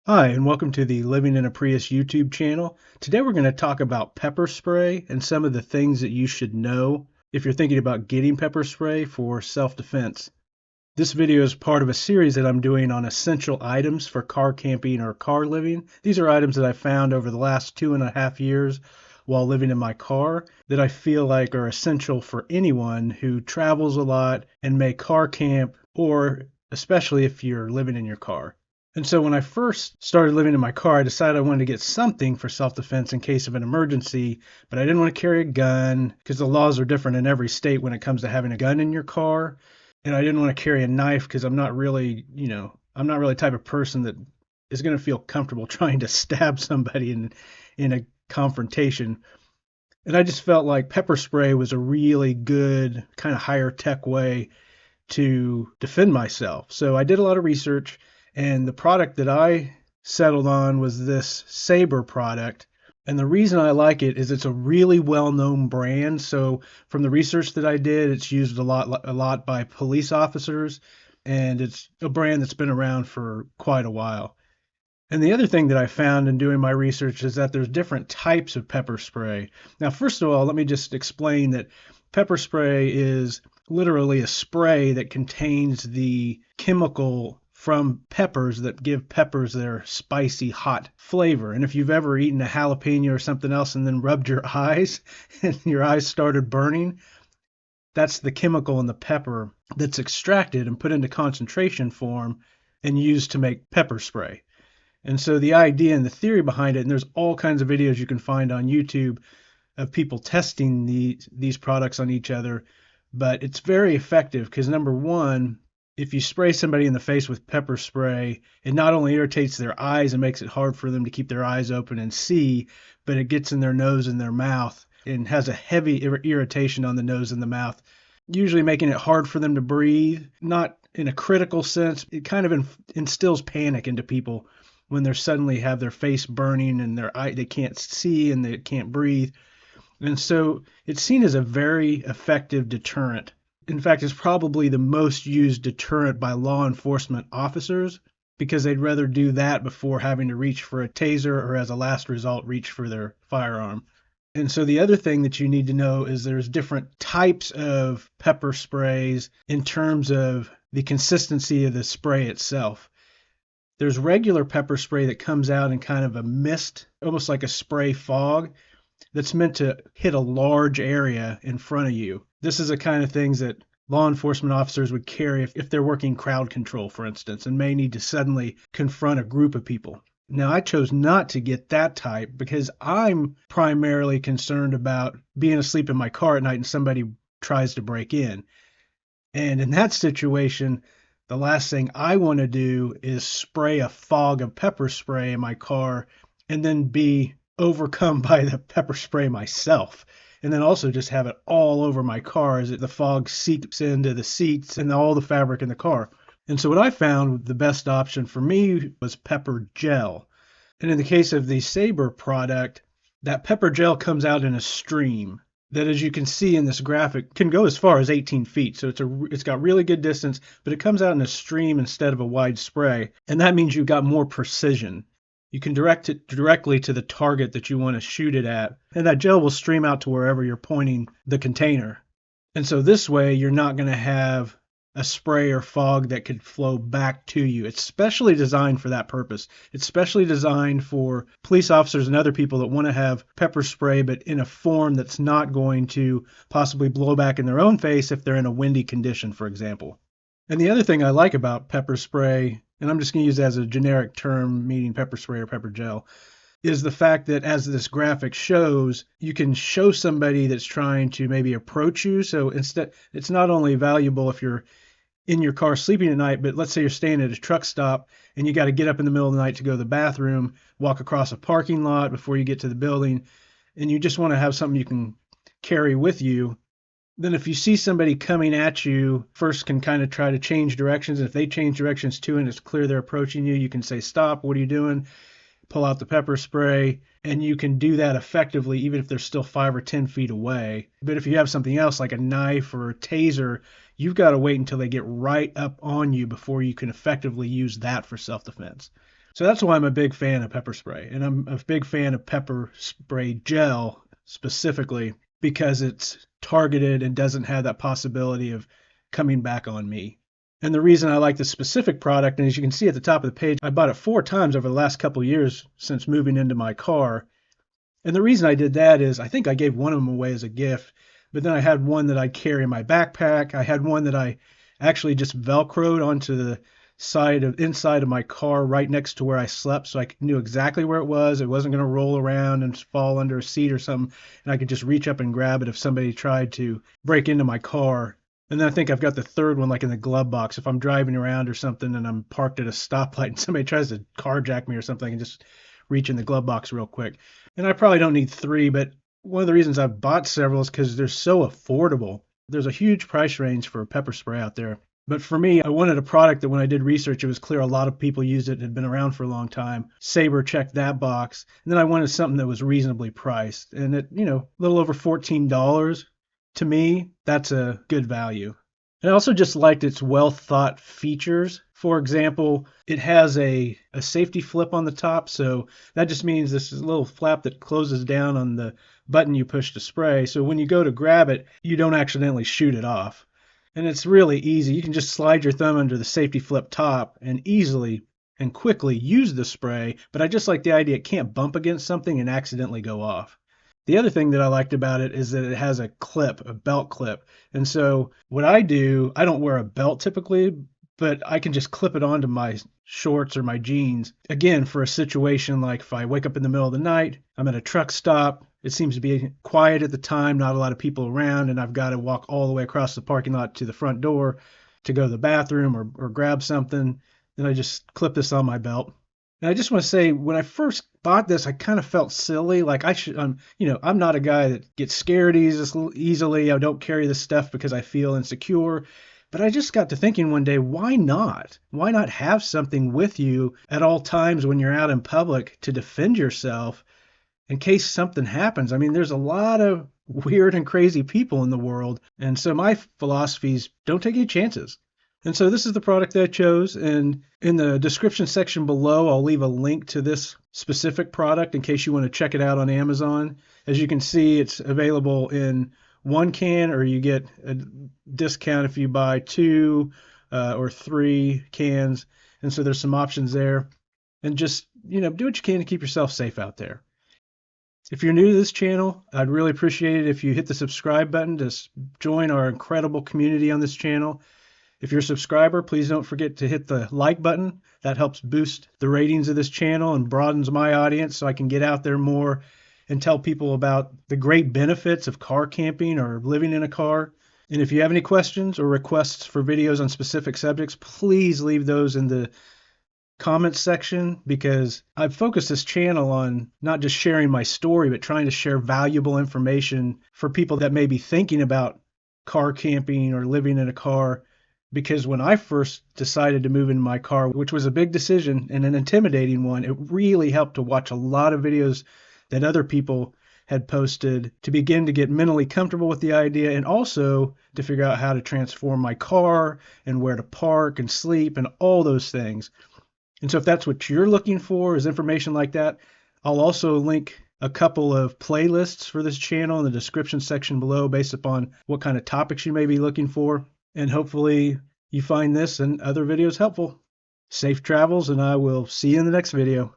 Hi, and welcome to the Living in a Prius YouTube channel. Today we're going to talk about pepper spray and some of the things that you should know if you're thinking about getting pepper spray for self-defense. This video is part of a series that I'm doing on essential items for car camping or car living. These are items that I found over the last 2.5 years while living in my car that I feel like are essential for anyone who travels a lot and may car camp, or especially if you're living in your car. And so when I first started living in my car, I decided I wanted to get something for self-defense in case of an emergency, but I didn't want to carry a gun because the laws are different in every state when it comes to having a gun in your car. And I didn't want to carry a knife because I'm not really, I'm not really the type of person that is going to feel comfortable trying to stab somebody in a confrontation. And I just felt like pepper spray was a really good kind of higher tech way to defend myself. So I did a lot of research, and the product that I settled on was this SABRE product. And the reason I like it is it's a really well-known brand. So from the research that I did, it's used a lot by police officers, and it's a brand that's been around for quite a while. And the other thing that I found in doing my research is that there's different types of pepper spray. Now, first of all, let me just explain that pepper spray is literally a spray that contains the chemical from peppers that give peppers their spicy, hot flavor. And if you've ever eaten a jalapeno or something else and then rubbed your eyes and your eyes started burning, that's the chemical in the pepper that's extracted and put into concentration form and used to make pepper spray. And so the idea and the theory behind it, and there's all kinds of videos you can find on YouTube of people testing these products on each other, but it's very effective because number one, if you spray somebody in the face with pepper spray, it not only irritates their eyes and makes it hard for them to keep their eyes open and see, but it gets in their nose and their mouth and has a heavy irritation on the nose and the mouth, usually making it hard for them to breathe. Not in a critical sense, it kind of instills panic into people when they suddenly have their face burning and they can't see and they can't breathe. And so it's seen as a very effective deterrent. In fact, it's probably the most used deterrent by law enforcement officers because they'd rather do that before having to reach for a taser or, as a last result, reach for their firearm. And so the other thing that you need to know is there's different types of pepper sprays in terms of the consistency of the spray itself. There's regular pepper spray that comes out in kind of a mist, almost like a spray fog, that's meant to hit a large area in front of you. This is the kind of things that law enforcement officers would carry if they're working crowd control, for instance, and may need to suddenly confront a group of people. Now, I chose not to get that type because I'm primarily concerned about being asleep in my car at night and somebody tries to break in. And in that situation, the last thing I want to do is spray a fog of pepper spray in my car and then be overcome by the pepper spray myself. And then also just have it all over my car as the fog seeps into the seats and all the fabric in the car. And so what I found the best option for me was pepper gel. And in the case of the SABRE product, that pepper gel comes out in a stream that, as you can see in this graphic, can go as far as 18 feet. So it's got really good distance, but it comes out in a stream instead of a wide spray. And that means you've got more precision. You can direct it directly to the target that you want to shoot it at, and that gel will stream out to wherever you're pointing the container. And so this way, you're not going to have a spray or fog that could flow back to you. It's specially designed for that purpose. It's specially designed for police officers and other people that want to have pepper spray, but in a form that's not going to possibly blow back in their own face if they're in a windy condition, for example. And the other thing I like about pepper spray, and I'm just going to use it as a generic term meaning pepper spray or pepper gel, is the fact that, as this graphic shows, you can show somebody that's trying to maybe approach you. So instead, it's not only valuable if you're in your car sleeping at night, but let's say you're staying at a truck stop and you got to get up in the middle of the night to go to the bathroom, walk across a parking lot before you get to the building, and you just want to have something you can carry with you. Then if you see somebody coming at you, first can kind of try to change directions. And if they change directions too and it's clear they're approaching you, you can say, "Stop, what are you doing?" Pull out the pepper spray, and you can do that effectively even if they're still 5 or 10 feet away. But if you have something else like a knife or a taser, you've got to wait until they get right up on you before you can effectively use that for self-defense. So that's why I'm a big fan of pepper spray. And I'm a big fan of pepper spray gel specifically because it's targeted and doesn't have that possibility of coming back on me. And the reason I like this specific product, and as you can see at the top of the page, I bought it 4 times over the last couple of years since moving into my car. And the reason I did that is I think I gave one of them away as a gift, but then I had one that I carry in my backpack. I had one that I actually just Velcroed onto the inside of my car right next to where I slept, so I knew exactly where it was. It wasn't going to roll around and fall under a seat or something, and I could just reach up and grab it if somebody tried to break into my car. And then I think I've got the third one like in the glove box. If I'm driving around or something and I'm parked at a stoplight and somebody tries to carjack me or something, I can just reach in the glove box real quick. And I probably don't need 3, but one of the reasons I've bought several is because they're so affordable. There's a huge price range for pepper spray out there. But for me, I wanted a product that when I did research, it was clear a lot of people used it, had been around for a long time. SABRE checked that box. And then I wanted something that was reasonably priced. And at, a little over $14, to me, that's a good value. And I also just liked its well thought features. For example, it has a safety flip on the top. So that just means this is a little flap that closes down on the button you push to spray. So when you go to grab it, you don't accidentally shoot it off. And it's really easy. You can just slide your thumb under the safety flip top and easily and quickly use the spray. But I just like the idea it can't bump against something and accidentally go off. The other thing that I liked about it is that it has a belt clip. And so what I do, I don't wear a belt typically, but I can just clip it onto my shorts or my jeans. Again, for a situation like if I wake up in the middle of the night, I'm at a truck stop, it seems to be quiet at the time, not a lot of people around, and I've got to walk all the way across the parking lot to the front door to go to the bathroom or grab something. Then I just clip this on my belt. And I just want to say, when I first bought this, I kind of felt silly. Like I'm not a guy that gets scared easily. I don't carry this stuff because I feel insecure. But I just got to thinking one day, why not? Why not have something with you at all times when you're out in public to defend yourself in case something happens? I mean, there's a lot of weird and crazy people in the world. And so my philosophy is don't take any chances. And so this is the product that I chose. And in the description section below, I'll leave a link to this specific product in case you want to check it out on Amazon. As you can see, it's available in 1 can, or you get a discount if you buy 2 or 3 cans. And so there's some options there. And just, do what you can to keep yourself safe out there. If you're new to this channel, I'd really appreciate it if you hit the subscribe button to join our incredible community on this channel. If you're a subscriber, please don't forget to hit the like button. That helps boost the ratings of this channel and broadens my audience so I can get out there more and tell people about the great benefits of car camping or living in a car. And if you have any questions or requests for videos on specific subjects, please leave those in the comments section, because I've focused this channel on not just sharing my story, but trying to share valuable information for people that may be thinking about car camping or living in a car. Because when I first decided to move into my car, which was a big decision and an intimidating one, it really helped to watch a lot of videos that other people had posted to begin to get mentally comfortable with the idea, and also to figure out how to transform my car and where to park and sleep and all those things. And so if that's what you're looking for, is information like that, I'll also link a couple of playlists for this channel in the description section below based upon what kind of topics you may be looking for. And hopefully you find this and other videos helpful. Safe travels, and I will see you in the next video.